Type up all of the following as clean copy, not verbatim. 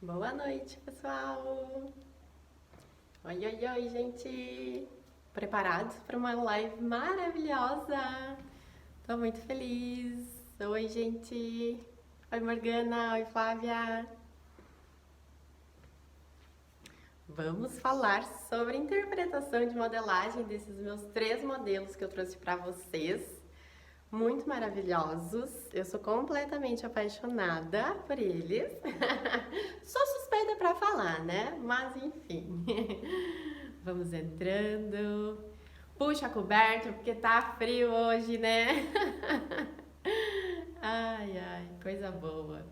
Boa noite, pessoal! Oi, oi, oi, gente! Preparados para uma live maravilhosa? Tô muito feliz! Oi, gente! Oi, Morgana! Oi, Flávia! Vamos falar sobre interpretação de modelagem desses meus 3 modelos que eu trouxe para vocês. Muito maravilhosos. Eu sou completamente apaixonada por eles. Sou suspeita para falar, né? Mas enfim. Vamos entrando. Puxa a coberta porque tá frio hoje, né? Ai, ai, coisa boa.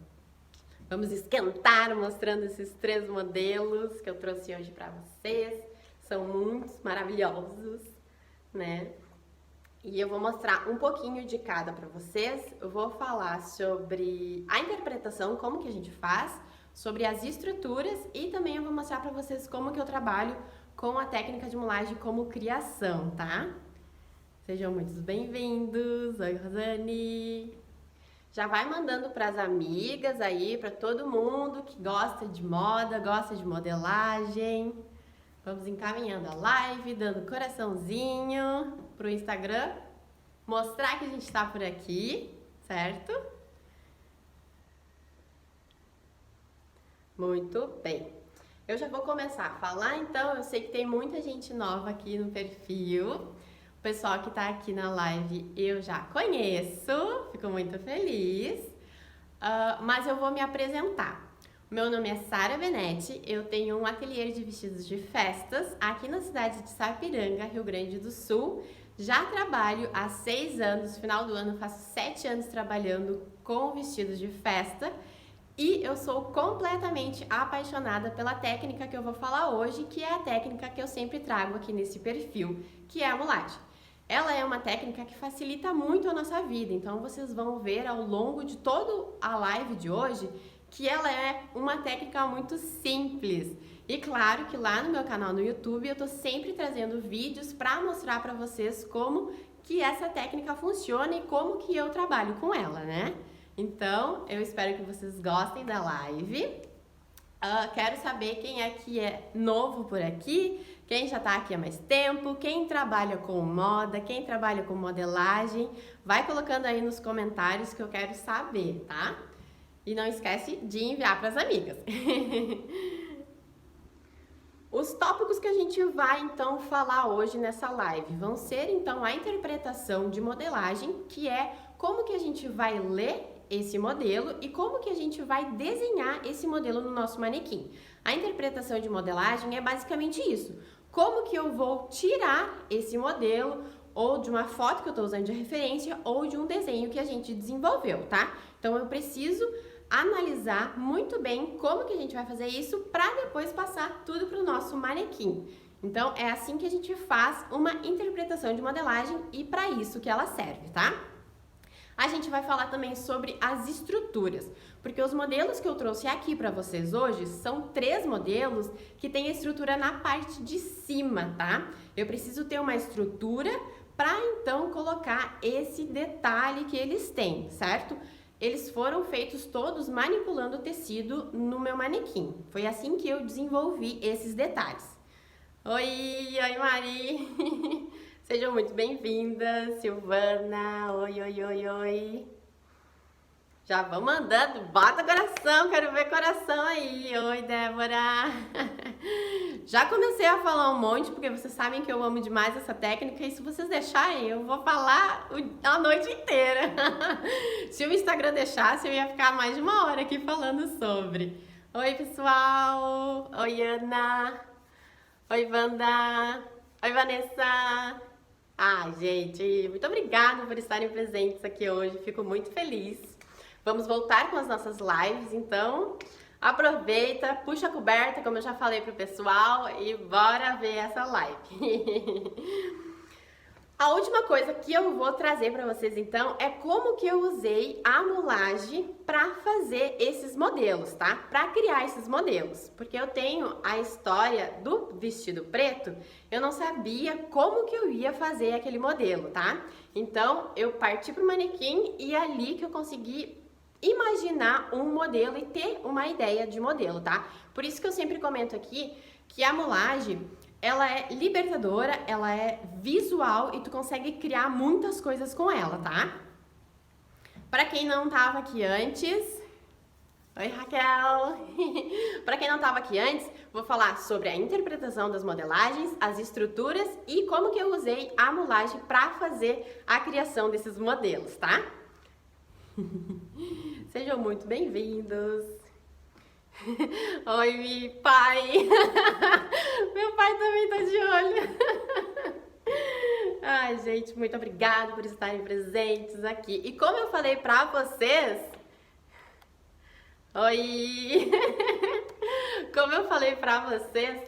Vamos esquentar mostrando esses 3 modelos que eu trouxe hoje para vocês. São muitos maravilhosos, né? E eu vou mostrar um pouquinho de cada para vocês. Eu vou falar sobre a interpretação, como que a gente faz, sobre as estruturas e também eu vou mostrar para vocês como que eu trabalho com a técnica de mulagem como criação, tá? Sejam muito bem-vindos. Oi, Rosane. Já vai mandando para as amigas aí, para todo mundo que gosta de moda, gosta de modelagem. Vamos encaminhando a live, dando coraçãozinho pro Instagram, mostrar que a gente está por aqui, certo? Muito bem. Eu já vou começar a falar, então, eu sei que tem muita gente nova aqui no perfil. O pessoal que está aqui na live eu já conheço, fico muito feliz. Mas eu vou me apresentar. Meu nome é Sara Benetti, eu tenho um ateliê de vestidos de festas aqui na cidade de Sapiranga, Rio Grande do Sul. Já trabalho há 6 anos, no final do ano faço 7 anos trabalhando com vestidos de festa. E eu sou completamente apaixonada pela técnica que eu vou falar hoje, que é a técnica que eu sempre trago aqui nesse perfil, que é a mulagem. Ela é uma técnica que facilita muito a nossa vida, então vocês vão ver ao longo de toda a live de hoje que ela é uma técnica muito simples. E claro que lá no meu canal no YouTube eu tô sempre trazendo vídeos para mostrar para vocês como que essa técnica funciona e como que eu trabalho com ela, né? Então, eu espero que vocês gostem da live. Quero saber quem é que é novo por aqui, quem já tá aqui há mais tempo, quem trabalha com moda, quem trabalha com modelagem. Vai colocando aí nos comentários que eu quero saber, tá? E não esquece de enviar para as amigas. Os tópicos que a gente vai então falar hoje nessa live vão ser então a interpretação de modelagem, que é como que a gente vai ler esse modelo e como que a gente vai desenhar esse modelo no nosso manequim. A interpretação de modelagem é basicamente isso. Como que eu vou tirar esse modelo ou de uma foto que eu estou usando de referência ou de um desenho que a gente desenvolveu, tá? Então eu preciso analisar muito bem como que a gente vai fazer isso para depois passar tudo para o nosso manequim. Então é assim que a gente faz uma interpretação de modelagem e para isso que ela serve, tá? A gente vai falar também sobre as estruturas, porque os modelos que eu trouxe aqui para vocês hoje são 3 modelos que têm a estrutura na parte de cima, tá? Eu preciso ter uma estrutura para então colocar esse detalhe que eles têm, certo? Eles foram feitos todos manipulando o tecido no meu manequim. Foi assim que eu desenvolvi esses detalhes. Oi, Mari! Sejam muito bem-vindas, Silvana! Oi! Já vão mandando, bota coração, quero ver coração aí! Oi, Débora! Já comecei a falar um monte, porque vocês sabem que eu amo demais essa técnica e se vocês deixarem, eu vou falar a noite inteira. Se o Instagram deixasse, eu ia ficar mais de 1 hora aqui falando sobre. Oi, pessoal! Oi, Ana! Oi, Wanda! Oi, Vanessa! Ai, gente, muito obrigada por estarem presentes aqui hoje, fico muito feliz. Vamos voltar com as nossas lives, então aproveita, puxa a coberta, como eu já falei pro pessoal, e bora ver essa live. A última coisa que eu vou trazer para vocês então é como que eu usei a mulagem para fazer esses modelos, tá? Para criar esses modelos, porque eu tenho a história do vestido preto, eu não sabia como que eu ia fazer aquele modelo, tá? Então eu parti pro manequim e ali que eu consegui imaginar um modelo e ter uma ideia de modelo, tá? Por isso que eu sempre comento aqui que a mulagem, ela é libertadora, ela é visual e tu consegue criar muitas coisas com ela, tá? Para quem não tava aqui antes, oi Raquel! Para quem não tava aqui antes, vou falar sobre a interpretação das modelagens, as estruturas e como que eu usei a mulagem para fazer a criação desses modelos, tá? Sejam muito bem-vindos! Oi, pai! Meu pai também tá de olho! Ai, gente, muito obrigada por estarem presentes aqui. E como eu falei pra vocês... Oi! Como eu falei pra vocês,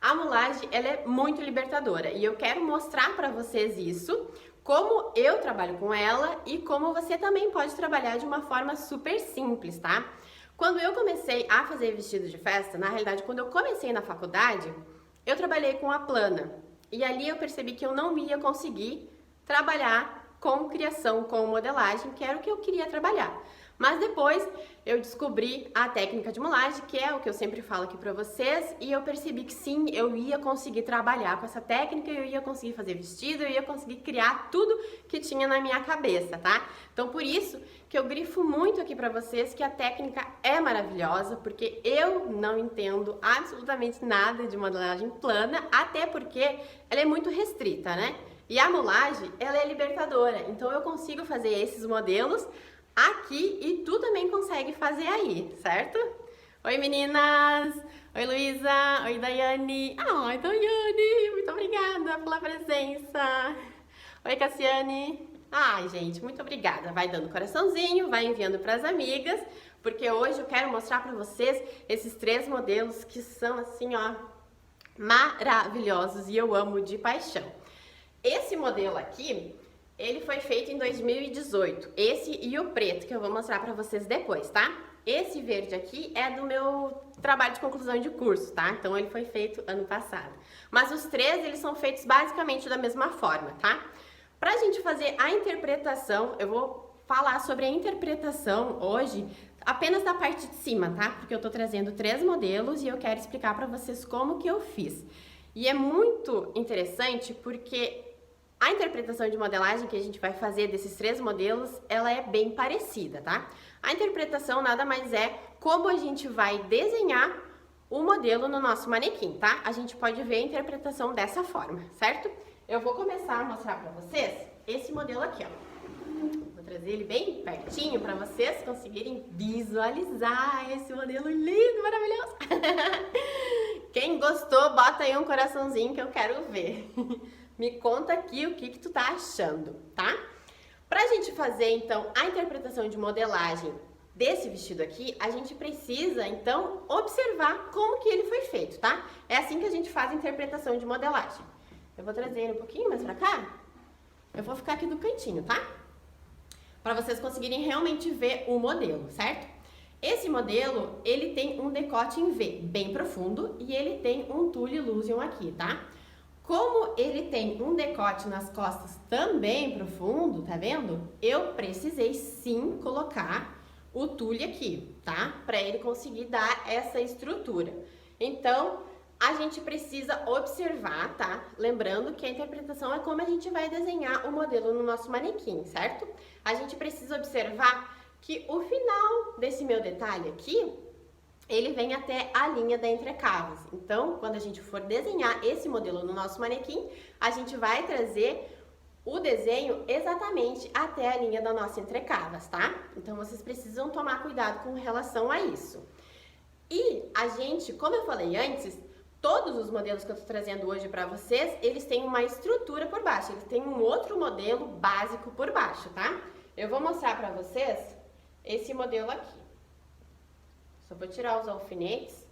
a mulagem, ela é muito libertadora. E eu quero mostrar pra vocês isso, como eu trabalho com ela e como você também pode trabalhar de uma forma super simples, tá? Quando eu comecei a fazer vestido de festa, na realidade, quando eu comecei na faculdade, eu trabalhei com a plana. E ali eu percebi que eu não ia conseguir trabalhar com criação, com modelagem, que era o que eu queria trabalhar. Mas depois eu descobri a técnica de mulagem, que é o que eu sempre falo aqui pra vocês, e eu percebi que sim, eu ia conseguir trabalhar com essa técnica, eu ia conseguir fazer vestido, eu ia conseguir criar tudo que tinha na minha cabeça, tá? Então por isso que eu grifo muito aqui pra vocês que a técnica é maravilhosa, porque eu não entendo absolutamente nada de modelagem plana, até porque ela é muito restrita, né? E a mulagem, ela é libertadora, então eu consigo fazer esses modelos aqui e tu também consegue fazer aí, certo? Oi meninas! Oi Luísa! Oi Daiane! Ai Daiane! Muito obrigada pela presença! Oi Cassiane! Ai gente, muito obrigada! Vai dando coraçãozinho, vai enviando para as amigas, porque hoje eu quero mostrar para vocês esses 3 modelos que são assim ó, maravilhosos e eu amo de paixão. Esse modelo aqui, ele foi feito em 2018, esse e o preto, que eu vou mostrar pra vocês depois, tá? Esse verde aqui é do meu trabalho de conclusão de curso, tá? Então ele foi feito ano passado. Mas os 3, eles são feitos basicamente da mesma forma, tá? Pra gente fazer a interpretação, eu vou falar sobre a interpretação hoje apenas da parte de cima, tá? Porque eu tô trazendo 3 modelos e eu quero explicar pra vocês como que eu fiz. E é muito interessante porque a interpretação de modelagem que a gente vai fazer desses 3 modelos, ela é bem parecida, tá? A interpretação nada mais é como a gente vai desenhar o modelo no nosso manequim, tá? A gente pode ver a interpretação dessa forma, certo? Eu vou começar a mostrar pra vocês esse modelo aqui, ó. Vou trazer ele bem pertinho pra vocês conseguirem visualizar esse modelo lindo, maravilhoso. Quem gostou, bota aí um coraçãozinho que eu quero ver. Me conta aqui o que tu tá achando, tá? Pra gente fazer, então, a interpretação de modelagem desse vestido aqui, a gente precisa, então, observar como que ele foi feito, tá? É assim que a gente faz a interpretação de modelagem. Eu vou trazer ele um pouquinho mais pra cá. Eu vou ficar aqui do cantinho, tá? Pra vocês conseguirem realmente ver o modelo, certo? Esse modelo, ele tem um decote em V, bem profundo, e ele tem um tulle illusion aqui, tá? Como ele tem um decote nas costas também profundo, tá vendo? Eu precisei sim colocar o tulle aqui, tá? Para ele conseguir dar essa estrutura. Então, a gente precisa observar, tá? Lembrando que a interpretação é como a gente vai desenhar o modelo no nosso manequim, certo? A gente precisa observar que o final desse meu detalhe aqui, ele vem até a linha da entrecavas. Então, quando a gente for desenhar esse modelo no nosso manequim, a gente vai trazer o desenho exatamente até a linha da nossa entrecavas, tá? Então, vocês precisam tomar cuidado com relação a isso. E a gente, como eu falei antes, todos os modelos que eu tô trazendo hoje pra vocês, eles têm uma estrutura por baixo, eles têm um outro modelo básico por baixo, tá? Eu vou mostrar pra vocês esse modelo aqui. Só vou tirar os alfinetes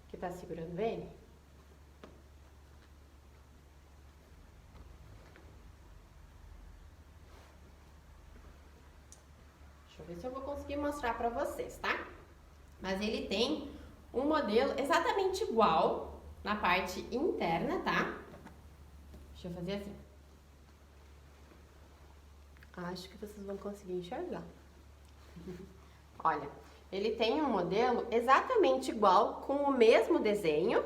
que tá segurando ele. Deixa eu ver se eu vou conseguir mostrar pra vocês, tá? Mas ele tem um modelo exatamente igual na parte interna, tá? Deixa eu fazer assim. Acho que vocês vão conseguir enxergar. Olha, ele tem um modelo exatamente igual, com o mesmo desenho,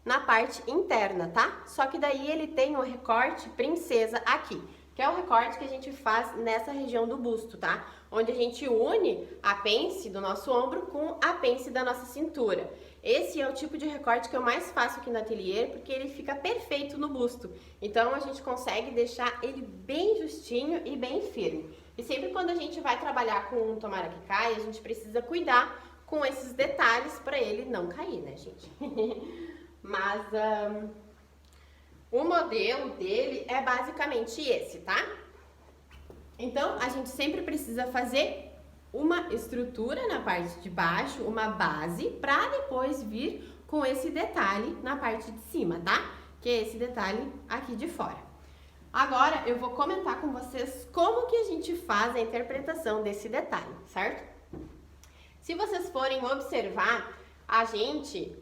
na parte interna, tá? Só que daí ele tem o recorte princesa aqui, que é o recorte que a gente faz nessa região do busto, tá? Onde a gente une a pence do nosso ombro com a pence da nossa cintura. Esse é o tipo de recorte que eu mais faço aqui no ateliê, porque ele fica perfeito no busto. Então a gente consegue deixar ele bem justinho e bem firme. E sempre quando a gente vai trabalhar com um tomara que caia, a gente precisa cuidar com esses detalhes para ele não cair, né, gente? Mas o modelo dele é basicamente esse, tá? Então, a gente sempre precisa fazer uma estrutura na parte de baixo, uma base, para depois vir com esse detalhe na parte de cima, tá? Que é esse detalhe aqui de fora. Agora, eu vou comentar com vocês como que a gente faz a interpretação desse detalhe, certo? Se vocês forem observar, a gente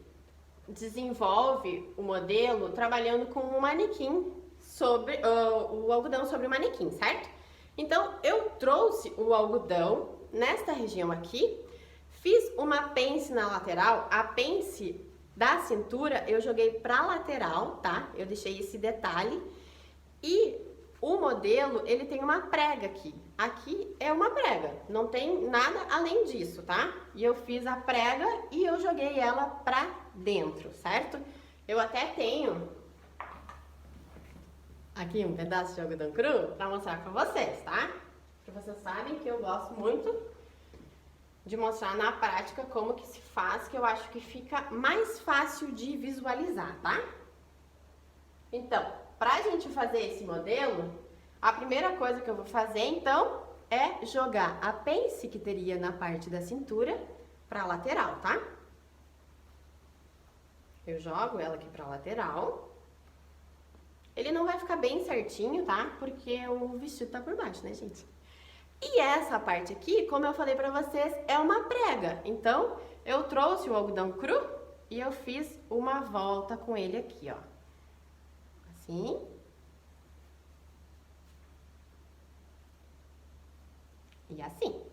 desenvolve o modelo trabalhando com um manequim sobre o algodão sobre o manequim, certo? Então eu trouxe o algodão nesta região aqui, fiz uma pence na lateral, a pence da cintura eu joguei para lateral, tá? Eu deixei esse detalhe e o modelo ele tem uma prega aqui. Aqui é uma prega, não tem nada além disso, tá? E eu fiz a prega e eu joguei ela pra dentro, certo? Eu até tenho aqui um pedaço de algodão cru pra mostrar pra vocês, tá? Porque vocês sabem que eu gosto muito de mostrar na prática como que se faz, que eu acho que fica mais fácil de visualizar, tá? Então, pra gente fazer esse modelo, a primeira coisa que eu vou fazer, então, é jogar a pence que teria na parte da cintura para a lateral, tá? Eu jogo ela aqui para a lateral. Ele não vai ficar bem certinho, tá? Porque o vestido tá por baixo, né, gente? E essa parte aqui, como eu falei para vocês, é uma prega. Então, eu trouxe o algodão cru e eu fiz uma volta com ele aqui, ó. Assim. E assim.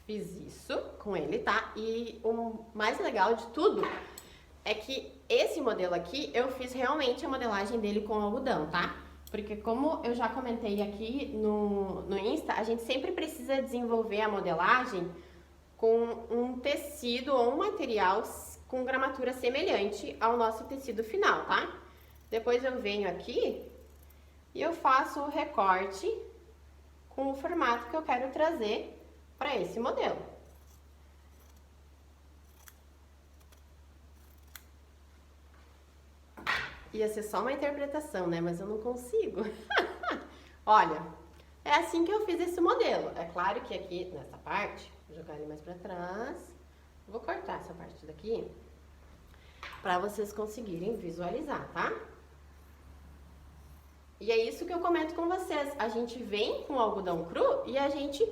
Fiz isso com ele, tá? E o mais legal de tudo é que esse modelo aqui, eu fiz realmente a modelagem dele com algodão, tá? Porque como eu já comentei aqui no Insta, a gente sempre precisa desenvolver a modelagem com um tecido ou um material com gramatura semelhante ao nosso tecido final, tá? Depois eu venho aqui e eu faço o recorte com o formato que eu quero trazer para esse modelo. Ia ser só uma interpretação, né? Mas eu não consigo. Olha, é assim que eu fiz esse modelo. É claro que aqui, nessa parte, vou jogar ele mais para trás. Vou cortar essa parte daqui para vocês conseguirem visualizar, tá? E é isso que eu comento com vocês. A gente vem com o algodão cru e a gente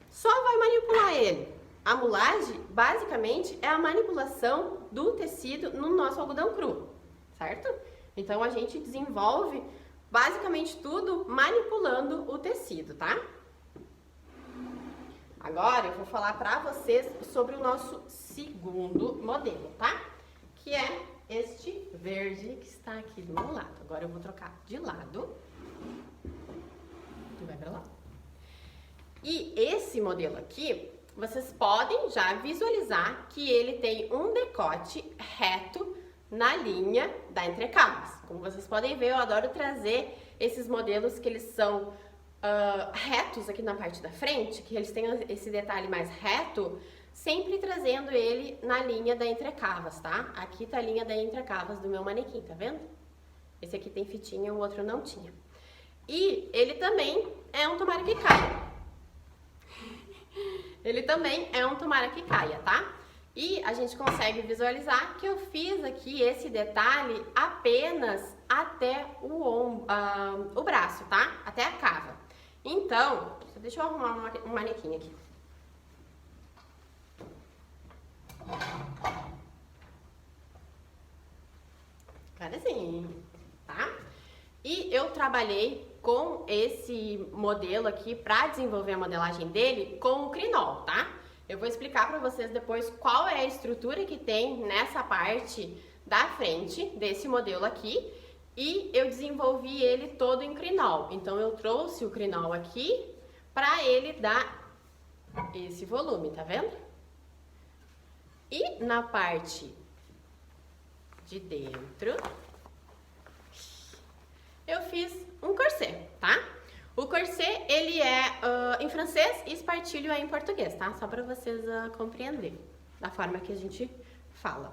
só vai manipular ele. A mulagem, basicamente, é a manipulação do tecido no nosso algodão cru, certo? Então, a gente desenvolve basicamente tudo manipulando o tecido, tá? Agora, eu vou falar pra vocês sobre o nosso segundo modelo, tá? Que é este verde que está aqui do meu lado. Agora eu vou trocar de lado. Tu vai pra lá. E esse modelo aqui, vocês podem já visualizar que ele tem um decote reto na linha da entrecabas. Como vocês podem ver, eu adoro trazer esses modelos que eles são retos aqui na parte da frente, que eles têm esse detalhe mais reto, sempre trazendo ele na linha da entrecavas, tá? Aqui tá a linha da entrecavas do meu manequim, tá vendo? Esse aqui tem fitinha, o outro não tinha. E ele também é um tomara que caia. Ele também é um tomara que caia, tá? E a gente consegue visualizar que eu fiz aqui esse detalhe apenas até o braço, tá? Até a cava. Então, deixa eu arrumar um manequim aqui. Agora sim, tá? E eu trabalhei com esse modelo aqui para desenvolver a modelagem dele com o crinol, tá? Eu vou explicar para vocês depois qual é a estrutura que tem nessa parte da frente desse modelo aqui. E eu desenvolvi ele todo em crinol. Então eu trouxe o crinol aqui para ele dar esse volume, tá vendo? E na parte de dentro eu fiz um corset, tá? O corset, ele é em francês e espartilho é em português, tá? Só para vocês compreenderem da forma que a gente fala.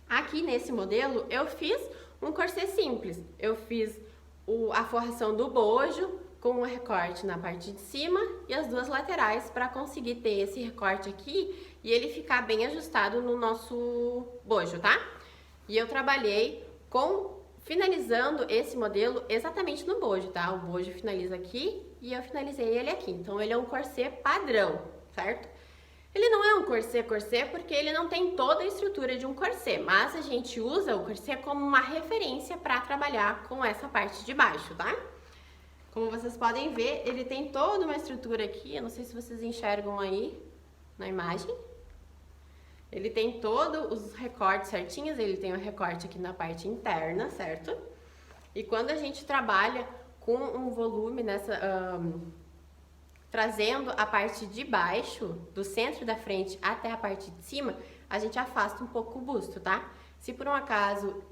Aqui nesse modelo eu fiz um corset simples. Eu fiz a forração do bojo com um recorte na parte de cima e as duas laterais para conseguir ter esse recorte aqui e ele ficar bem ajustado no nosso bojo, tá? E eu trabalhei finalizando esse modelo exatamente no bojo, tá? O bojo finaliza aqui e eu finalizei ele aqui. Então, ele é um corset padrão, certo? Ele não é um corset porque ele não tem toda a estrutura de um corset, mas a gente usa o corset como uma referência para trabalhar com essa parte de baixo, tá? Como vocês podem ver, ele tem toda uma estrutura aqui, eu não sei se vocês enxergam aí na imagem. Ele tem todos os recortes certinhos, ele tem o recorte aqui na parte interna, certo? E quando a gente trabalha com um volume trazendo a parte de baixo, do centro da frente até a parte de cima, a gente afasta um pouco o busto, tá? Se por um acaso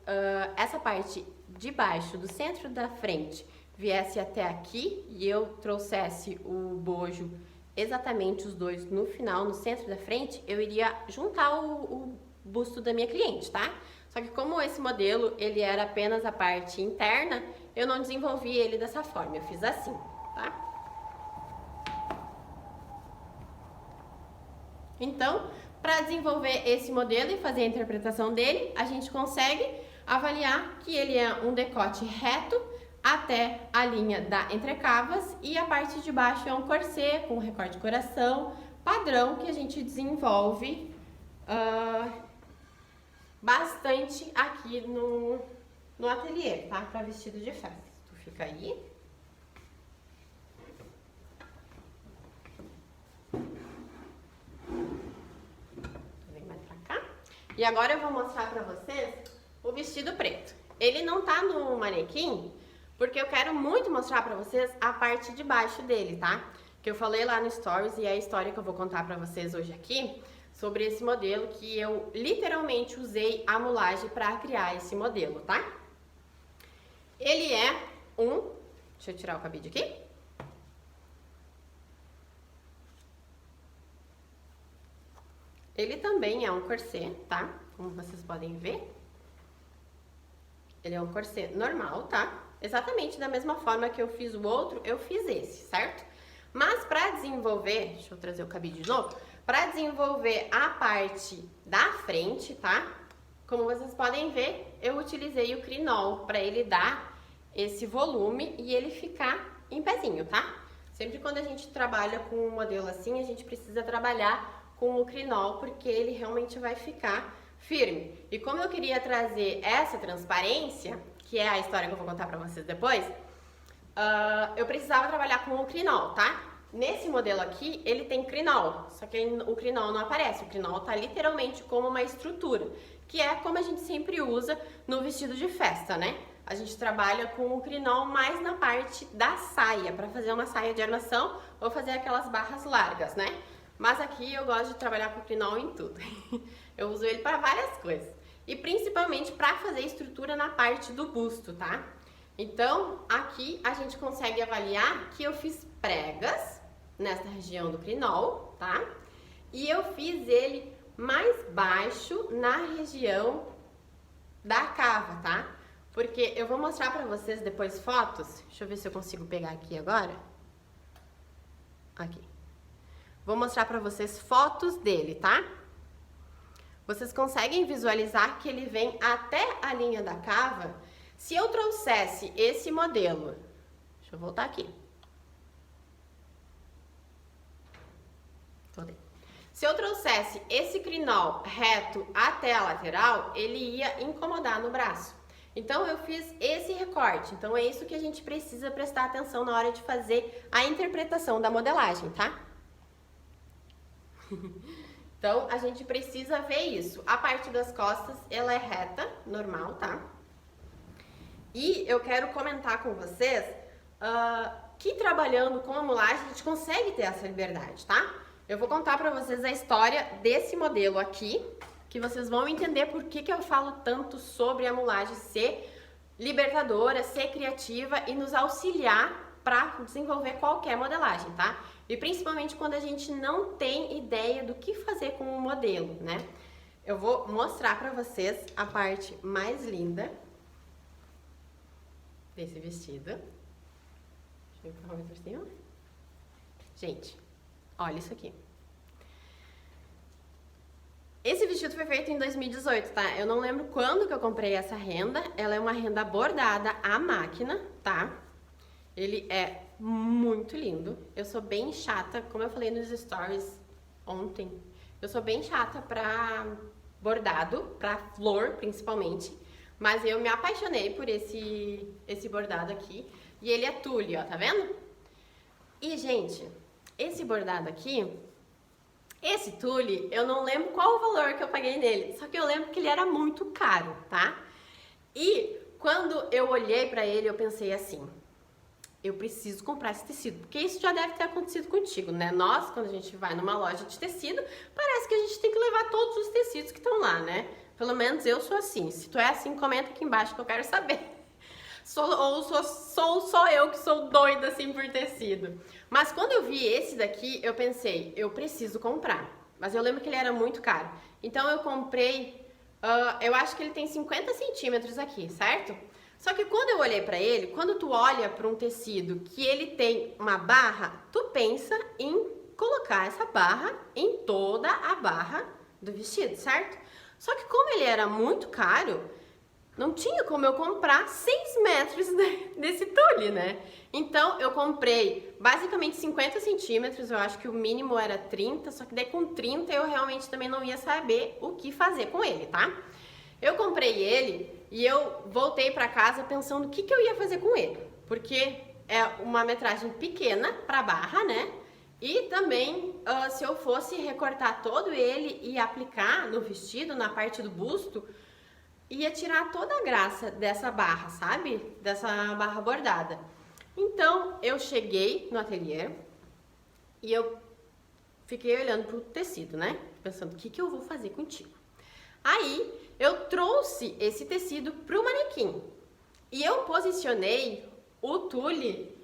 essa parte de baixo, do centro da frente, viesse até aqui e eu trouxesse o bojo exatamente os dois no final, no centro da frente, eu iria juntar o busto da minha cliente, tá? Só que como esse modelo, ele era apenas a parte interna, eu não desenvolvi ele dessa forma, eu fiz assim, tá? Então, para desenvolver esse modelo e fazer a interpretação dele, a gente consegue avaliar que ele é um decote reto até a linha da entrecavas e a parte de baixo é um corset com recorte de coração padrão que a gente desenvolve bastante aqui no ateliê, tá? Para vestido de festa. Tu fica aí. Vem mais pra cá. E agora eu vou mostrar pra vocês o vestido preto. Ele não tá no manequim, porque eu quero muito mostrar pra vocês a parte de baixo dele, tá? Que eu falei lá no Stories e é a história que eu vou contar pra vocês hoje aqui, sobre esse modelo que eu literalmente usei a mulagem pra criar esse modelo, tá? Ele é deixa eu tirar o cabide aqui. Ele também é um corset, tá? Como vocês podem ver. Ele é um corset normal, tá? Exatamente da mesma forma que eu fiz o outro, eu fiz esse, certo? Mas para desenvolver, deixa eu trazer o cabide de novo, para desenvolver a parte da frente, tá? Como vocês podem ver, eu utilizei o crinol para ele dar esse volume e ele ficar em pezinho, tá? Sempre quando a gente trabalha com um modelo assim, a gente precisa trabalhar com o crinol porque ele realmente vai ficar firme. E como eu queria trazer essa transparência, que é a história que eu vou contar pra vocês depois, eu precisava trabalhar com o crinol, tá? Nesse modelo aqui, ele tem crinol, só que o crinol não aparece. O crinol tá literalmente como uma estrutura, que é como a gente sempre usa no vestido de festa, né? A gente trabalha com o crinol mais na parte da saia, pra fazer uma saia de armação ou fazer aquelas barras largas, né? Mas aqui eu gosto de trabalhar com crinol em tudo. Eu uso ele para várias coisas. E principalmente para fazer estrutura na parte do busto, tá? Então, aqui a gente consegue avaliar que eu fiz pregas nessa região do crinol, tá? E eu fiz ele mais baixo na região da cava, tá? Porque eu vou mostrar pra vocês depois fotos. Deixa eu ver se eu consigo pegar aqui agora. Aqui. Vou mostrar pra vocês fotos dele, tá? Vocês conseguem visualizar que ele vem até a linha da cava. Se eu trouxesse esse modelo, deixa eu voltar aqui. Se eu trouxesse esse crinol reto até a lateral, ele ia incomodar no braço. Então eu fiz esse recorte. Então é isso que a gente precisa prestar atenção na hora de fazer a interpretação da modelagem, tá? Então a gente precisa ver isso. A parte das costas, ela é reta, normal, tá? E eu quero comentar com vocês que trabalhando com a mulagem a gente consegue ter essa liberdade, tá? Eu vou contar pra vocês a história desse modelo aqui, que vocês vão entender por que eu falo tanto sobre a mulagem ser libertadora, ser criativa e nos auxiliar para desenvolver qualquer modelagem, tá? E principalmente quando a gente não tem ideia do que fazer com o modelo, né? Eu vou mostrar para vocês a parte mais linda desse vestido. Deixa eu empurrar mais por cima. Gente, olha isso aqui. Esse vestido foi feito em 2018, tá? Eu não lembro quando que eu comprei essa renda. Ela é uma renda bordada à máquina, tá? Ele é muito lindo. Eu sou bem chata, como eu falei nos stories ontem, eu sou bem chata pra bordado, pra flor principalmente. Mas eu me apaixonei por esse bordado aqui. E ele é tule, ó, tá vendo? E, gente, esse bordado aqui, esse tule, eu não lembro qual o valor que eu paguei nele. Só que eu lembro que ele era muito caro, tá? E quando eu olhei pra ele, eu pensei assim, eu preciso comprar esse tecido. Porque isso já deve ter acontecido contigo, né? Nós, quando a gente vai numa loja de tecido, parece que a gente tem que levar todos os tecidos que estão lá, né? Pelo menos eu sou assim. Se tu é assim, comenta aqui embaixo que eu quero saber. Sou só eu que sou doida assim por tecido. Mas quando eu vi esse daqui, eu pensei, eu preciso comprar. Mas eu lembro que ele era muito caro. Então eu comprei, eu acho que ele tem 50 centímetros aqui, certo? Só que quando eu olhei pra ele, quando tu olha pra um tecido que ele tem uma barra, tu pensa em colocar essa barra em toda a barra do vestido, certo? Só que como ele era muito caro, não tinha como eu comprar 6 metros desse tule, né? Então eu comprei basicamente 50 centímetros, eu acho que o mínimo era 30, só que daí com 30 eu realmente também não ia saber o que fazer com ele, tá? Eu comprei ele e eu voltei pra casa pensando o que eu ia fazer com ele, porque é uma metragem pequena pra barra, né? E também, se eu fosse recortar todo ele e aplicar no vestido, na parte do busto, ia tirar toda a graça dessa barra, sabe? Dessa barra bordada. Então, eu cheguei no ateliê e eu fiquei olhando pro tecido, né? Pensando, o que eu vou fazer contigo? Aí, eu trouxe esse tecido pro manequim. E eu posicionei o tule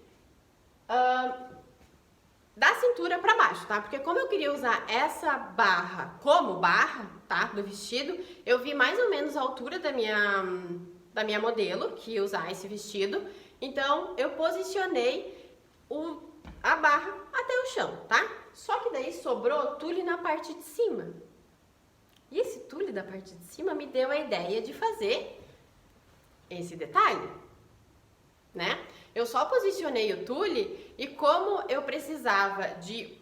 da cintura pra baixo, tá? Porque como eu queria usar essa barra como barra, tá? Do vestido, eu vi mais ou menos a altura da minha modelo que ia usar esse vestido. Então, eu posicionei a barra até o chão, tá? Só que daí sobrou tule na parte de cima. E esse tule da parte de cima me deu a ideia de fazer esse detalhe, né? Eu só posicionei o tule e como eu precisava de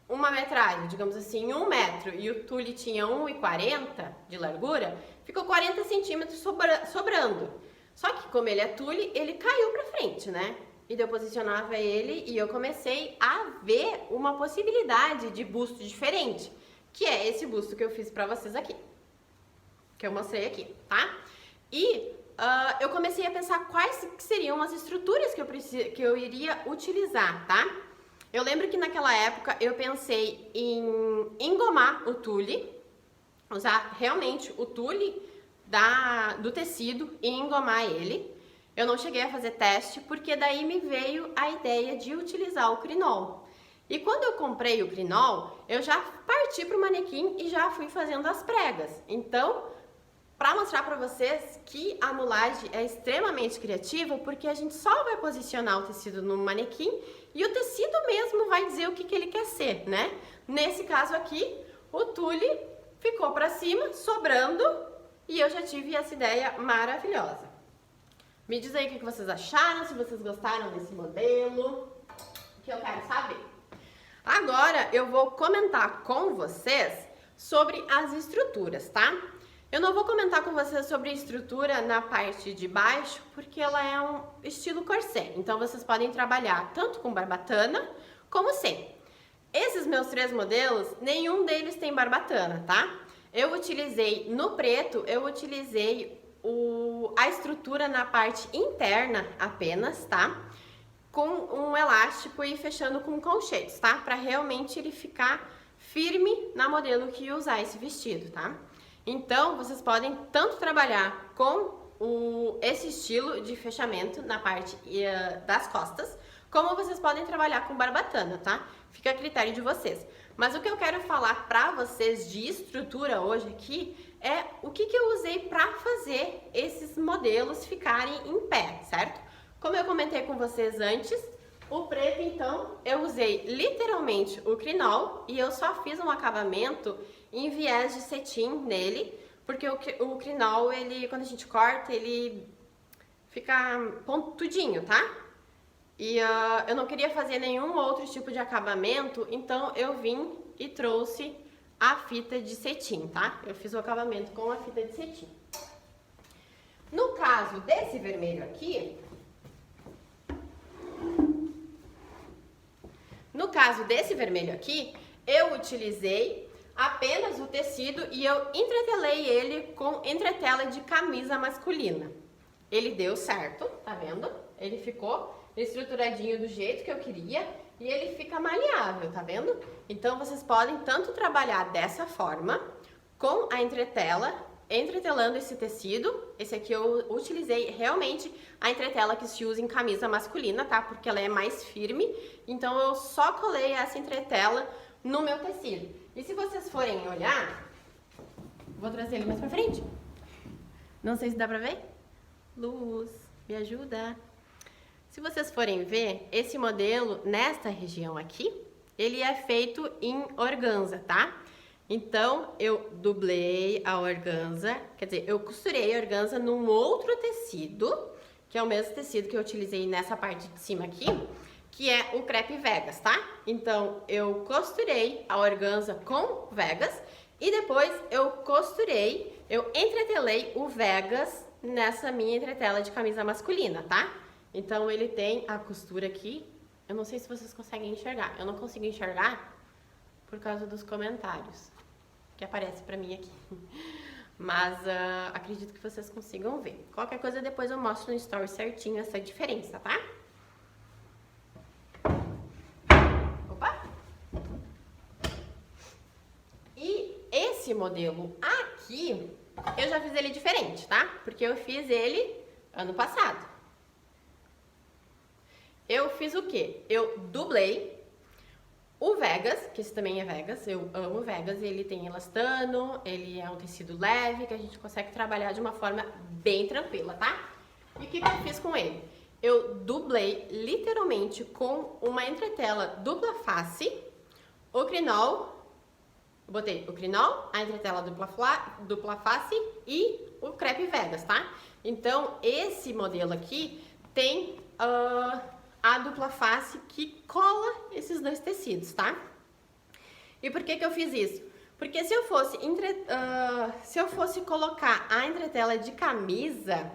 uma metragem, digamos assim, 1 metro e o tule tinha 1,40 de largura, ficou 40 centímetros sobrando. Só que como ele é tule, ele caiu pra frente, né? E daí eu posicionava ele e eu comecei a ver uma possibilidade de busto diferente, que é esse busto que eu fiz pra vocês aqui, que eu mostrei aqui, tá? E eu comecei a pensar quais seriam as estruturas que eu iria utilizar, tá? Eu lembro que naquela época eu pensei em engomar o tule, usar realmente o tule do tecido e engomar ele. Eu não cheguei a fazer teste porque daí me veio a ideia de utilizar o crinol. E quando eu comprei o crinol, eu já parti para o manequim e já fui fazendo as pregas. Então, para mostrar para vocês que a mulagem é extremamente criativa, porque a gente só vai posicionar o tecido no manequim e o tecido mesmo vai dizer o que ele quer ser, né? Nesse caso aqui, o tule ficou para cima, sobrando, e eu já tive essa ideia maravilhosa. Me diz aí o que vocês acharam, se vocês gostaram desse modelo, que eu quero saber. Agora eu vou comentar com vocês sobre as estruturas, tá? Eu não vou comentar com vocês sobre a estrutura na parte de baixo, porque ela é um estilo corset. Então, vocês podem trabalhar tanto com barbatana como sem. Esses meus 3 modelos, nenhum deles tem barbatana, tá? Eu utilizei, no preto, eu utilizei a estrutura na parte interna apenas, tá? Com um elástico e fechando com colchetes, tá? Pra realmente ele ficar firme na modelo que usar esse vestido, tá? Então, vocês podem tanto trabalhar com esse estilo de fechamento na parte das costas, como vocês podem trabalhar com barbatana, tá? Fica a critério de vocês. Mas o que eu quero falar pra vocês de estrutura hoje aqui é o que eu usei pra fazer esses modelos ficarem em pé, certo? Como eu comentei com vocês antes, o preto, então, eu usei literalmente o crinol e eu só fiz um acabamento em viés de cetim nele, porque o crinol, ele, quando a gente corta, ele fica pontudinho, tá? E eu não queria fazer nenhum outro tipo de acabamento, então eu vim e trouxe a fita de cetim, tá? Eu fiz o acabamento com a fita de cetim. No caso desse vermelho aqui, eu utilizei apenas o tecido e eu entretelei ele com entretela de camisa masculina. Ele deu certo, tá vendo? Ele ficou estruturadinho do jeito que eu queria e ele fica maleável, tá vendo? Então, vocês podem tanto trabalhar dessa forma, com a entretela, entretelando esse tecido. Esse aqui eu utilizei realmente a entretela que se usa em camisa masculina, tá? Porque ela é mais firme, então eu só colei essa entretela no meu tecido. E se vocês forem olhar, vou trazer ele mais pra frente. Não sei se dá pra ver. Luz, me ajuda. Se vocês forem ver, esse modelo, nesta região aqui, ele é feito em organza, tá? Então, eu dublei a organza, quer dizer, eu costurei a organza num outro tecido, que é o mesmo tecido que eu utilizei nessa parte de cima aqui, que é o crepe Vegas, tá? Então, eu costurei a organza com Vegas e depois eu entretelei o Vegas nessa minha entretela de camisa masculina, tá? Então, ele tem a costura aqui. Eu não sei se vocês conseguem enxergar. Eu não consigo enxergar por causa dos comentários que aparece pra mim aqui. Mas acredito que vocês consigam ver. Qualquer coisa depois eu mostro no story certinho essa diferença, tá? Opa! E esse modelo aqui, eu já fiz ele diferente, tá? Porque eu fiz ele ano passado. Eu fiz o quê? Eu dublei o Vegas, que esse também é Vegas, eu amo Vegas, ele tem elastano, ele é um tecido leve, que a gente consegue trabalhar de uma forma bem tranquila, tá? E o que eu fiz com ele? Eu dublei literalmente com uma entretela dupla face, o crinol, botei o crinol, a entretela dupla face e o crepe Vegas, tá? Então, esse modelo aqui tem a dupla face que cola esses dois tecidos, tá? E por que eu fiz isso? Porque se eu fosse colocar a entretela de camisa,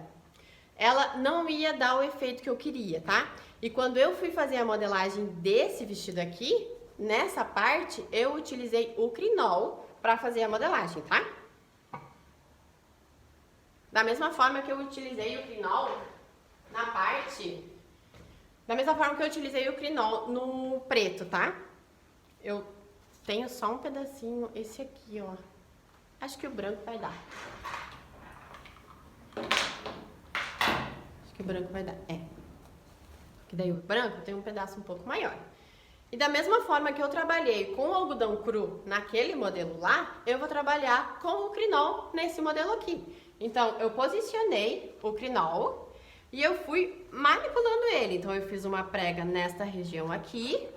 ela não ia dar o efeito que eu queria, tá? E quando eu fui fazer a modelagem desse vestido aqui, nessa parte, eu utilizei o crinol para fazer a modelagem, tá? Da mesma forma que eu utilizei o crinol na parte... Da mesma forma que eu utilizei o crinol no preto, tá? Eu tenho só um pedacinho, esse aqui, ó. Acho que o branco vai dar. Acho que o branco vai dar, Que daí o branco tem um pedaço um pouco maior. E da mesma forma que eu trabalhei com o algodão cru naquele modelo lá, eu vou trabalhar com o crinol nesse modelo aqui. Então, eu posicionei o crinol e eu fui manipulando ele. Então, eu fiz uma prega nesta região aqui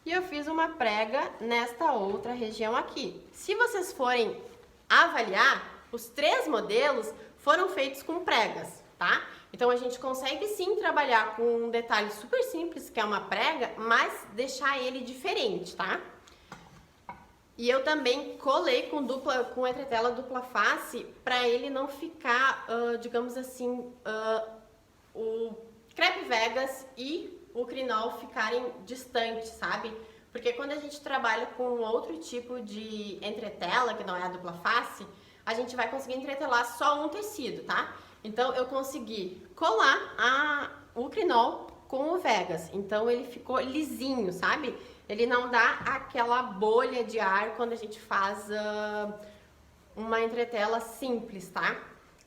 e eu fiz uma prega nesta outra região aqui. Se vocês forem avaliar, os 3 modelos foram feitos com pregas, tá? Então, a gente consegue sim trabalhar com um detalhe super simples, que é uma prega, mas deixar ele diferente, tá? E eu também colei com entretela dupla face para ele não ficar, digamos assim, o crepe Vegas e o crinol ficarem distantes, sabe? Porque quando a gente trabalha com outro tipo de entretela, que não é a dupla face, a gente vai conseguir entretelar só um tecido, tá? Então eu consegui colar o crinol com o Vegas, então ele ficou lisinho, sabe? Ele não dá aquela bolha de ar quando a gente faz uma entretela simples, tá?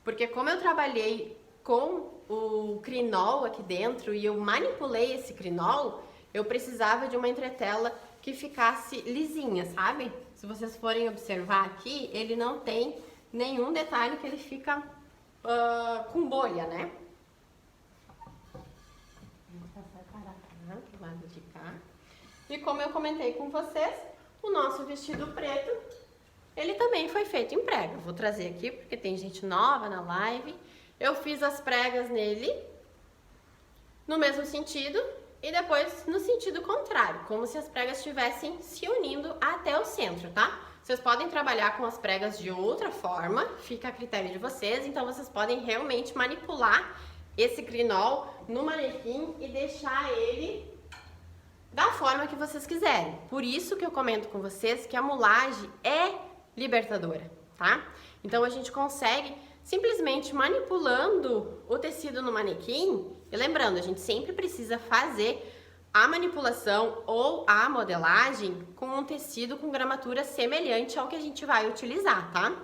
Porque como eu trabalhei com o crinol aqui dentro e eu manipulei esse crinol, eu precisava de uma entretela que ficasse lisinha, sabe? Se vocês forem observar aqui, ele não tem nenhum detalhe que ele fica com bolha, né? Vou passar para cá, do lado de cá. E como eu comentei com vocês, o nosso vestido preto, ele também foi feito em prega. Vou trazer aqui porque tem gente nova na live. Eu fiz as pregas nele no mesmo sentido e depois no sentido contrário, como se as pregas estivessem se unindo até o centro, tá? Vocês podem trabalhar com as pregas de outra forma, fica a critério de vocês, então vocês podem realmente manipular esse crinol no manequim e deixar ele da forma que vocês quiserem. Por isso que eu comento com vocês que a mulagem é libertadora, tá? Então a gente consegue simplesmente manipulando o tecido no manequim, e lembrando, a gente sempre precisa fazer a manipulação ou a modelagem com um tecido com gramatura semelhante ao que a gente vai utilizar, tá?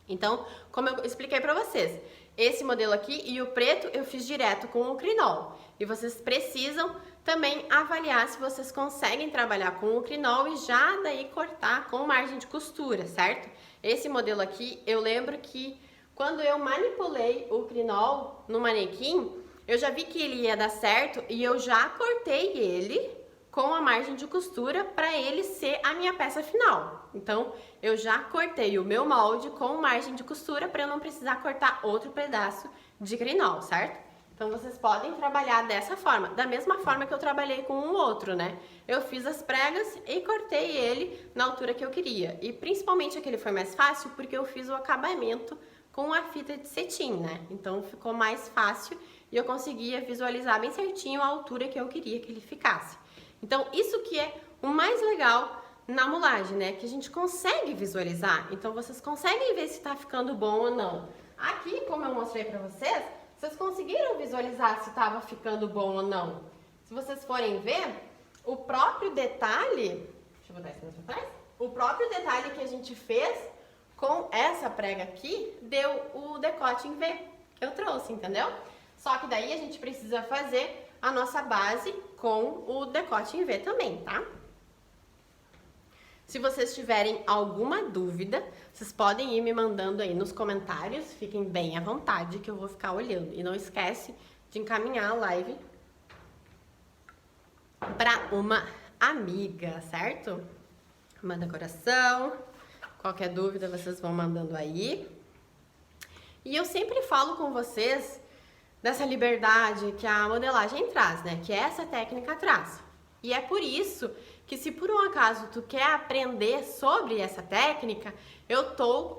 Então, como eu expliquei pra vocês, esse modelo aqui e o preto eu fiz direto com o crinol. E vocês precisam também avaliar se vocês conseguem trabalhar com o crinol e já daí cortar com margem de costura, certo? Esse modelo aqui, eu lembro que quando eu manipulei o crinol no manequim, eu já vi que ele ia dar certo e eu já cortei ele com a margem de costura para ele ser a minha peça final. Então, eu já cortei o meu molde com margem de costura para eu não precisar cortar outro pedaço de crinol, certo? Então, vocês podem trabalhar dessa forma, da mesma forma que eu trabalhei com o outro, né? Eu fiz as pregas e cortei ele na altura que eu queria. E principalmente aquele foi mais fácil porque eu fiz o acabamento com a fita de cetim, né? Então, ficou mais fácil e eu conseguia visualizar bem certinho a altura que eu queria que ele ficasse. Então, isso que é o mais legal na mulagem, né? Que a gente consegue visualizar. Então, vocês conseguem ver se tá ficando bom ou não. Aqui, como eu mostrei pra vocês, vocês conseguiram visualizar se tava ficando bom ou não. Se vocês forem ver, o próprio detalhe... Deixa eu botar isso mais pra trás. O próprio detalhe que a gente fez com essa prega aqui, deu o decote em V que eu trouxe, entendeu? Só que daí a gente precisa fazer a nossa base com o decote em V também, tá? Se vocês tiverem alguma dúvida, vocês podem ir me mandando aí nos comentários, fiquem bem à vontade que eu vou ficar olhando. E não esquece de encaminhar a live para uma amiga, certo? Manda coração, qualquer dúvida vocês vão mandando aí. E eu sempre falo com vocês dessa liberdade que a modelagem traz, né? Que essa técnica traz. E é por isso que se por um acaso tu quer aprender sobre essa técnica, eu tô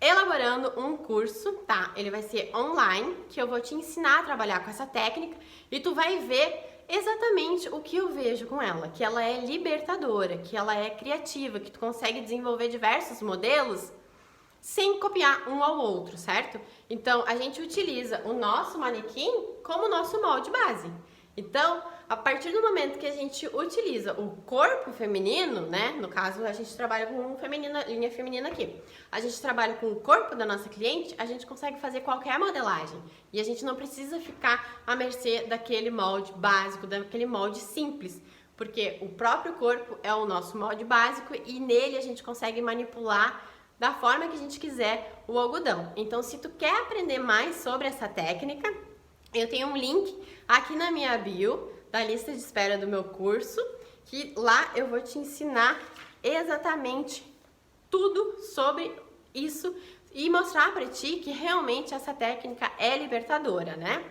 elaborando um curso, tá? Ele vai ser online, que eu vou te ensinar a trabalhar com essa técnica e tu vai ver exatamente o que eu vejo com ela, que ela é libertadora, que ela é criativa, que tu consegue desenvolver diversos modelos sem copiar um ao outro, certo? Então, a gente utiliza o nosso manequim como nosso molde base. Então, a partir do momento que a gente utiliza o corpo feminino, né? No caso, a gente trabalha com linha feminina aqui. A gente trabalha com o corpo da nossa cliente, a gente consegue fazer qualquer modelagem. E a gente não precisa ficar à mercê daquele molde básico, daquele molde simples. Porque o próprio corpo é o nosso molde básico e nele a gente consegue manipular da forma que a gente quiser o algodão. Então, se tu quer aprender mais sobre essa técnica, eu tenho um link aqui na minha bio da lista de espera do meu curso, que lá eu vou te ensinar exatamente tudo sobre isso e mostrar pra ti que realmente essa técnica é libertadora, né?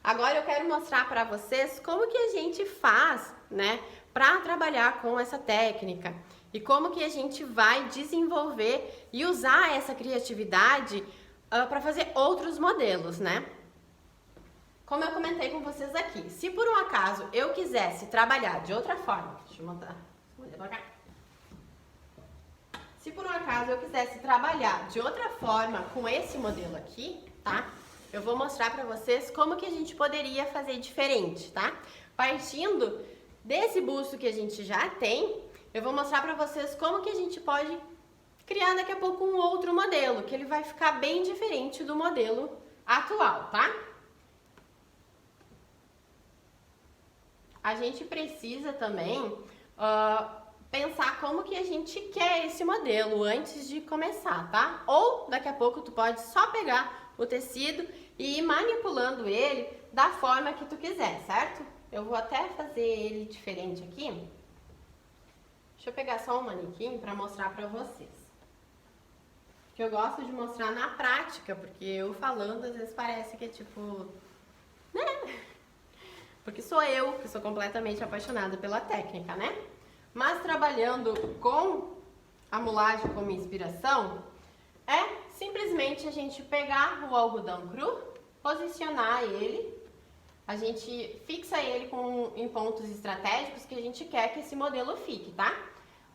Agora eu quero mostrar para vocês como que a gente faz, né, para trabalhar com essa técnica e como que a gente vai desenvolver e usar essa criatividade para fazer outros modelos, né? Como eu comentei com vocês aqui, se por um acaso eu quisesse trabalhar de outra forma, deixa eu montar esse modelo pra cá. Se por um acaso eu quisesse trabalhar de outra forma com esse modelo aqui, tá? Eu vou mostrar pra vocês como que a gente poderia fazer diferente, tá? Partindo desse busto que a gente já tem, eu vou mostrar pra vocês como que a gente pode criar daqui a pouco um outro modelo, que ele vai ficar bem diferente do modelo atual, tá? A gente precisa também pensar como que a gente quer esse modelo antes de começar, tá? Ou daqui a pouco tu pode só pegar o tecido e ir manipulando ele da forma que tu quiser, certo? Eu vou até fazer ele diferente aqui. Deixa eu pegar só um manequim para mostrar para vocês. Que eu gosto de mostrar na prática, porque eu falando às vezes parece que é tipo, né? Porque sou eu que sou completamente apaixonada pela técnica, né? Mas trabalhando com a mulagem como inspiração, é simplesmente a gente pegar o algodão cru, posicionar ele, a gente fixa ele em pontos estratégicos que a gente quer que esse modelo fique, tá?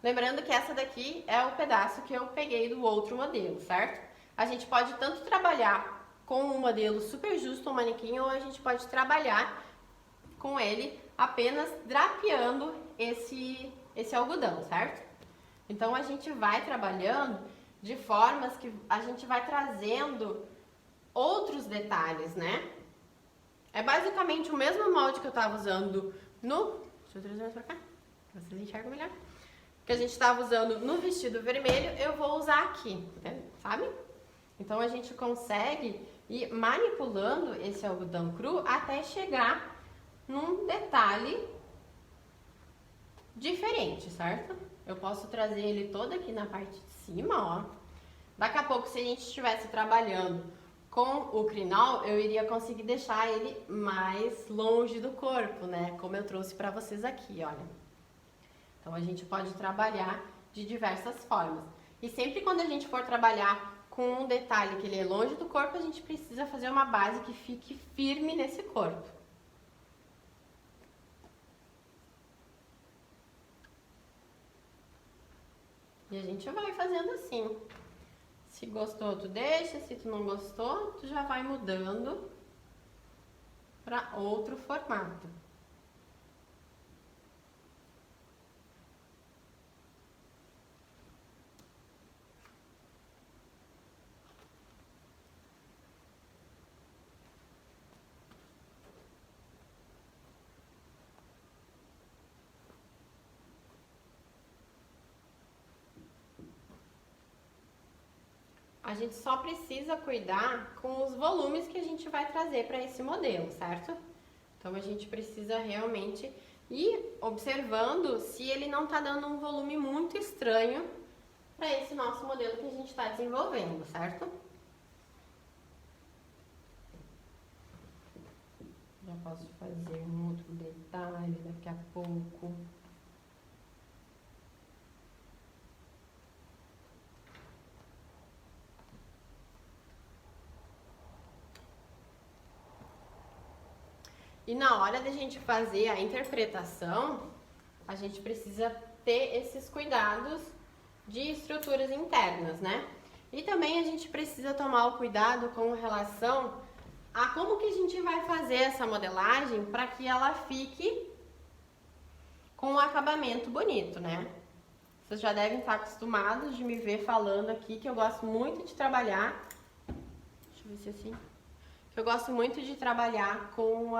Lembrando que essa daqui é o pedaço que eu peguei do outro modelo, certo? A gente pode tanto trabalhar com um modelo super justo, um manequim, ou a gente pode trabalhar com ele apenas drapeando esse algodão, certo? Então a gente vai trabalhando de formas que a gente vai trazendo outros detalhes, né? É basicamente o mesmo molde que eu tava usando no... Deixa eu trazer mais pra cá, pra vocês enxergam melhor. Que a gente tava usando no vestido vermelho, eu vou usar aqui, sabe? Então a gente consegue ir manipulando esse algodão cru até chegar num detalhe diferente, certo? Eu posso trazer ele todo aqui na parte de cima, ó. Daqui a pouco, se a gente estivesse trabalhando com o crinol, eu iria conseguir deixar ele mais longe do corpo, né? Como eu trouxe pra vocês aqui, olha. Então, a gente pode trabalhar de diversas formas. E sempre quando a gente for trabalhar com um detalhe que ele é longe do corpo, a gente precisa fazer uma base que fique firme nesse corpo. E a gente vai fazendo assim. Se gostou, tu deixa. Se tu não gostou, tu já vai mudando para outro formato. A gente só precisa cuidar com os volumes que a gente vai trazer para esse modelo, certo? Então a gente precisa realmente ir observando se ele não está dando um volume muito estranho para esse nosso modelo que a gente está desenvolvendo, certo? Já posso fazer um outro detalhe daqui a pouco. E na hora da gente fazer a interpretação, a gente precisa ter esses cuidados de estruturas internas, né? E também a gente precisa tomar o cuidado com relação a como que a gente vai fazer essa modelagem para que ela fique com um acabamento bonito, né? Vocês já devem estar acostumados de me ver falando aqui que eu gosto muito de trabalhar. Deixa eu ver se é assim. Eu gosto muito de trabalhar com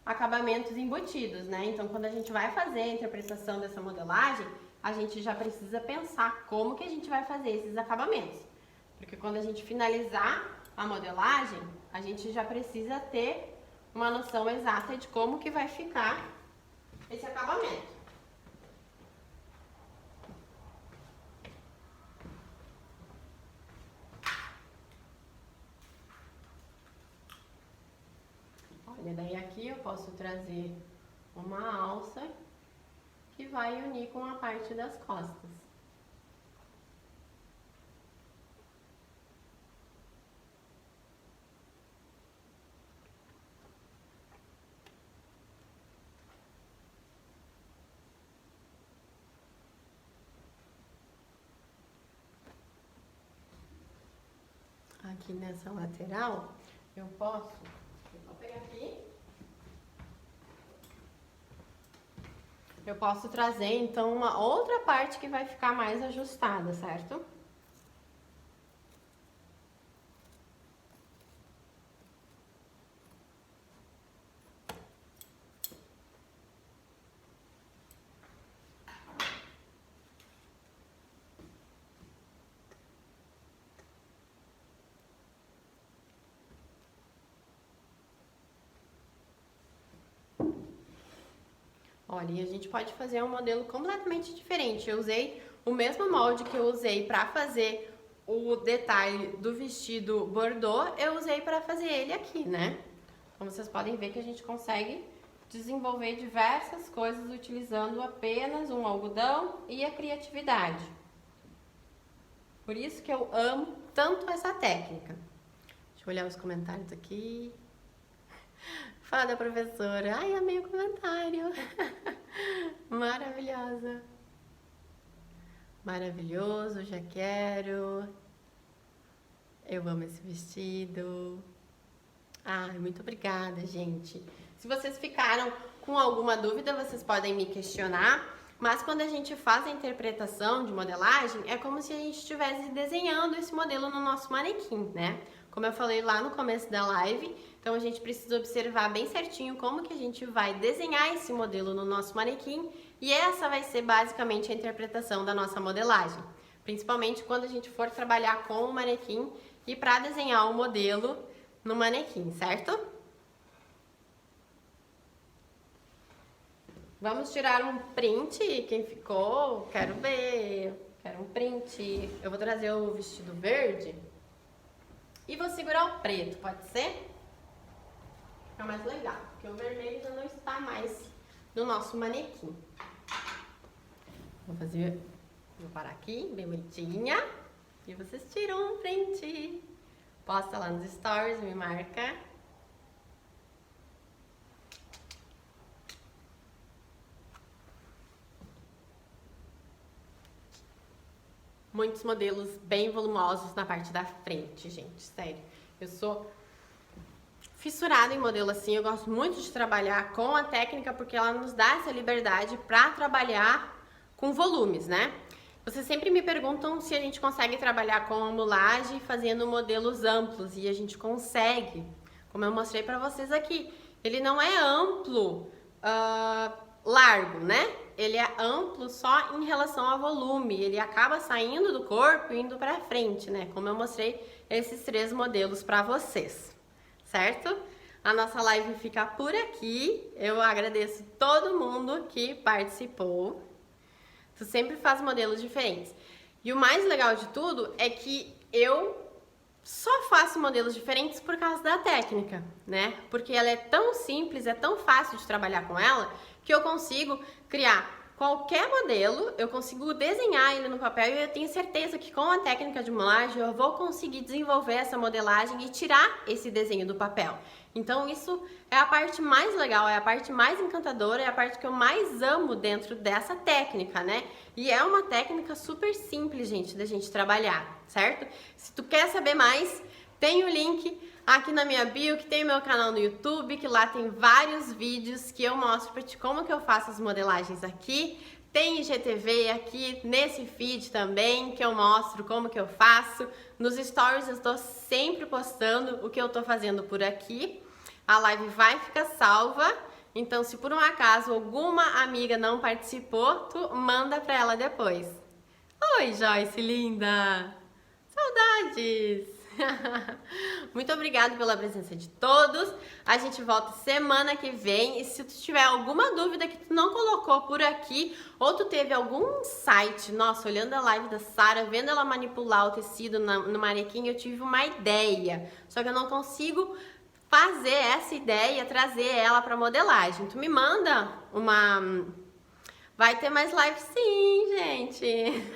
acabamentos embutidos, né? Então, quando a gente vai fazer a interpretação dessa modelagem, a gente já precisa pensar como que a gente vai fazer esses acabamentos. Porque quando a gente finalizar a modelagem, a gente já precisa ter uma noção exata de como que vai ficar esse acabamento. daí aqui eu posso trazer uma alça que vai unir com a parte das costas. Aqui nessa lateral, eu posso pegar aqui. Eu posso trazer, então, uma outra parte que vai ficar mais ajustada, certo? Olha, e a gente pode fazer um modelo completamente diferente. Eu usei o mesmo molde que eu usei para fazer o detalhe do vestido bordô, eu usei para fazer ele aqui, né? Então vocês podem ver que a gente consegue desenvolver diversas coisas utilizando apenas um algodão e a criatividade. Por isso que eu amo tanto essa técnica. Deixa eu olhar os comentários aqui. Fala, professora. Ai, amei o comentário. Maravilhosa. Maravilhoso, já quero. Eu amo esse vestido. Ai, muito obrigada, gente. Se vocês ficaram com alguma dúvida, vocês podem me questionar. Mas quando a gente faz a interpretação de modelagem, é como se a gente estivesse desenhando esse modelo no nosso manequim, né? Como eu falei lá no começo da live, então a gente precisa observar bem certinho como que a gente vai desenhar esse modelo no nosso manequim e essa vai ser basicamente a interpretação da nossa modelagem. Principalmente quando a gente for trabalhar com o manequim e para desenhar o modelo no manequim, certo? Vamos tirar um print, quem ficou? Quero ver, quero um print. Eu vou trazer o vestido verde e vou segurar o preto, pode ser? Fica mais legal, porque o vermelho já não está mais no nosso manequim. Vou parar aqui, bem bonitinha, e vocês tiram um print. Posta lá nos stories, me marca. Muitos modelos bem volumosos na parte da frente, gente, sério. Eu sou fissurada em modelo assim, eu gosto muito de trabalhar com a técnica porque ela nos dá essa liberdade para trabalhar com volumes, né? Vocês sempre me perguntam se a gente consegue trabalhar com a mulagem fazendo modelos amplos e a gente consegue, como eu mostrei para vocês aqui. Ele não é amplo, largo, né? Ele é amplo só em relação ao volume, ele acaba saindo do corpo e indo para frente, né? Como eu mostrei esses 3 modelos para vocês, certo? A nossa live fica por aqui, eu agradeço todo mundo que participou. Tu sempre faz modelos diferentes. E o mais legal de tudo é que eu só faço modelos diferentes por causa da técnica, né? Porque ela é tão simples, é tão fácil de trabalhar com ela, que eu consigo criar qualquer modelo, eu consigo desenhar ele no papel e eu tenho certeza que com a técnica de modelagem eu vou conseguir desenvolver essa modelagem e tirar esse desenho do papel. Então isso é a parte mais legal, é a parte mais encantadora, é a parte que eu mais amo dentro dessa técnica, né? E é uma técnica super simples, gente, da gente trabalhar, certo? Se tu quer saber mais, tem o link aqui na minha bio, que tem o meu canal no YouTube, que lá tem vários vídeos que eu mostro pra ti como que eu faço as modelagens aqui. Tem IGTV aqui nesse feed também, que eu mostro como que eu faço. Nos stories eu estou sempre postando o que eu tô fazendo por aqui. A live vai ficar salva, então se por um acaso alguma amiga não participou, tu manda pra ela depois. Oi, Joyce, linda! Saudades! Muito obrigada pela presença de todos. A gente volta semana que vem. E se tu tiver alguma dúvida que tu não colocou por aqui, ou tu teve algum insight, nossa, olhando a live da Sara, vendo ela manipular o tecido no manequim, eu tive uma ideia. Só que eu não consigo fazer essa ideia, trazer ela para modelagem. Tu me manda uma... Vai ter mais live sim, gente.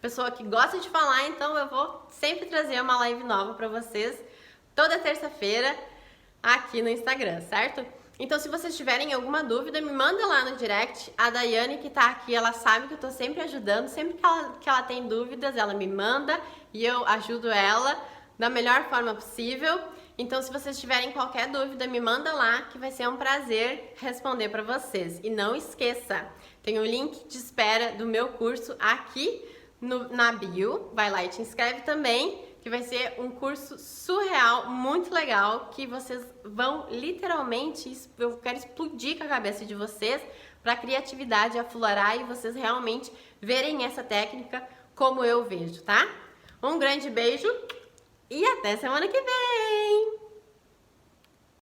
Pessoa que gosta de falar, então eu vou sempre trazer uma live nova para vocês toda terça-feira aqui no Instagram, certo? Então, se vocês tiverem alguma dúvida, me manda lá no direct. A Daiane que tá aqui, ela sabe que eu tô sempre ajudando. Sempre que ela tem dúvidas, ela me manda e eu ajudo ela da melhor forma possível. Então, se vocês tiverem qualquer dúvida, me manda lá que vai ser um prazer responder para vocês. E não esqueça, tem o link de espera do meu curso aqui na bio. Vai lá e te inscreve também, que vai ser um curso surreal, muito legal, que vocês vão literalmente, eu quero explodir com a cabeça de vocês para a criatividade aflorar e vocês realmente verem essa técnica como eu vejo, tá? Um grande beijo e até semana que vem!